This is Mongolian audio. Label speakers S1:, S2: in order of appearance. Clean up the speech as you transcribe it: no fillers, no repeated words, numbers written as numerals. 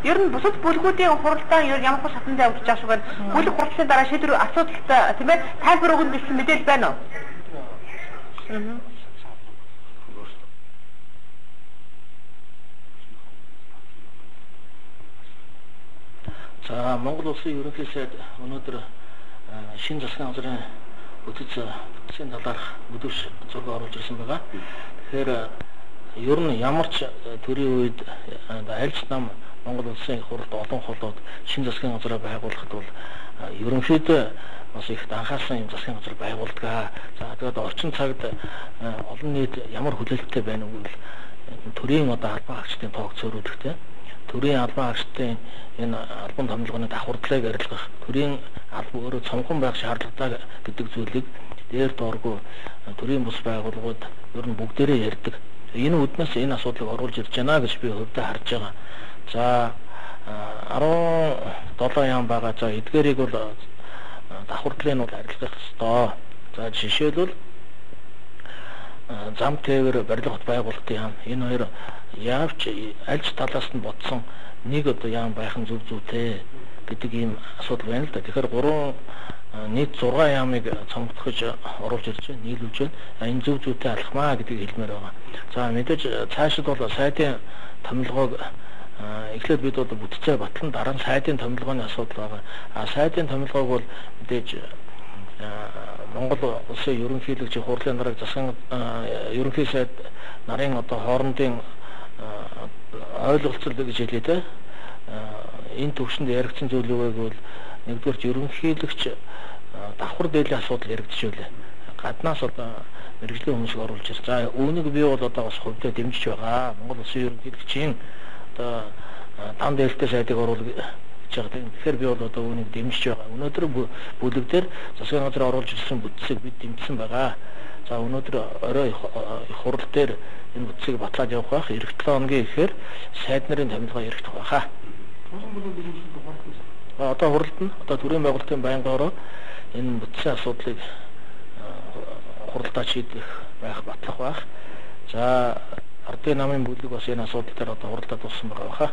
S1: Ер нь бусад бүлгүүдийн хуралдаан ер ямар хөө шатанд явагдаж байгаа шүү байна. Бүлэг хуралдааны дараа шийдвэр асуудалтай тийм ээ тайлбар өгөх гэсэн мэдээлэл байна уу?
S2: За Монгол Улсын ерөнхий сайд өнөөдөр шинэ засгийн газрын үтцийн талаарх өдөрш зураг оруулж ирсэн байгаа. Тэгэхээр ер нь ямар ч төрийн үед аль ч нам Монгол Улсын хуралд олон холоод шинэ засгийн газраа байгуулахад бол ерөнхийдөө бас их анхаарсан юм засгийн газар байгуулдаг. За тэгээд орчин цагт олон нийт ямар хүлээлттэй байна вэ гэвэл төрийн одоо албан хаагчдын тоог цөөрүүлэхтэй. Төрийн албан хаагчдын энэ албан томилгооны давхардлыг арилгах, төрийн албан өөрөө цомхон байх шаардлагатай гэдэг зүйлийг дээр дооргүй төрийн бус байгууллагууд ер нь бүгдээрээ ярьдаг. Энэ үднээс энэ асуудлыг оруулж ирж байна гэж би хувьдаа харж байгаа. За 17 яам байгаа. За эдгээрийг бол давхардлыг нь бол арилгах ёстой. За жишээлбэл зам тээвэр барилга хот байгуулалтын яам энэ хоёр яавч аль ч талаас нь бодсон нэг одоо яам байх нь зүв зүйтэй гэдэг ийм асуудал байна л да. Тэгэхээр 3 нийт 6 яамыг цомгохож оруулж ирж байна, нийлүүлж байна. Энэ зүв зүйтэй алхмаа гэдгийг хэлмээр байгаа. За мэдээж цаашид бол сайдын томилгоог эхлээд бид бол бүтцээ батлан дараа нь сайдын томилгооны асуудал байгаа. Сайдын томилгоог бол мэдээж Монгол Улсын ерөнхийлөгчийн хурлын дарааг засгийн ерөнхий сайд нарын одоо хоорондын ойлголцол гэж хэлээ те. Энэ төвшөнд яригдсан зүйл юу вэ гэвэл нэгдүгээр ерөнхийлөгч давхар дээдлийн асуудал яригдчих байлаа. Гаднаас одоо мэрэгжлийн хүмүүсийг оруулж ир. За үүнийг би бол одоо бас хувьдаа дэмжиж байгаа. Монгол Улсын ерөнхийлөгчийн одоо там дээлтэй сайдыг оруулах гэж байгаа. Тэгэхээр би бол одоо үүнийг дэмжиж байгаа. Өнөөдөр бүлэг дээр засгийн газар оруулж ирсэн бүтцийг бид дэмжсэн байгаа. За өнөөдөр орой хурал дээр энэ бүтцийг батлаад явах байх. Эх 7 хоногийн ихээр сайд нарын томилгоо яригдах байхаа. Одоо хуралд нь одоо төрийн байгуулалтын байнгаараа энэ бүтцийн асуудлыг хуралдаа шийдэх байх, батлах байх. За ардын намын бүлэг бас энэ асуудал дээр одоо хуралдаа туссан байгаа.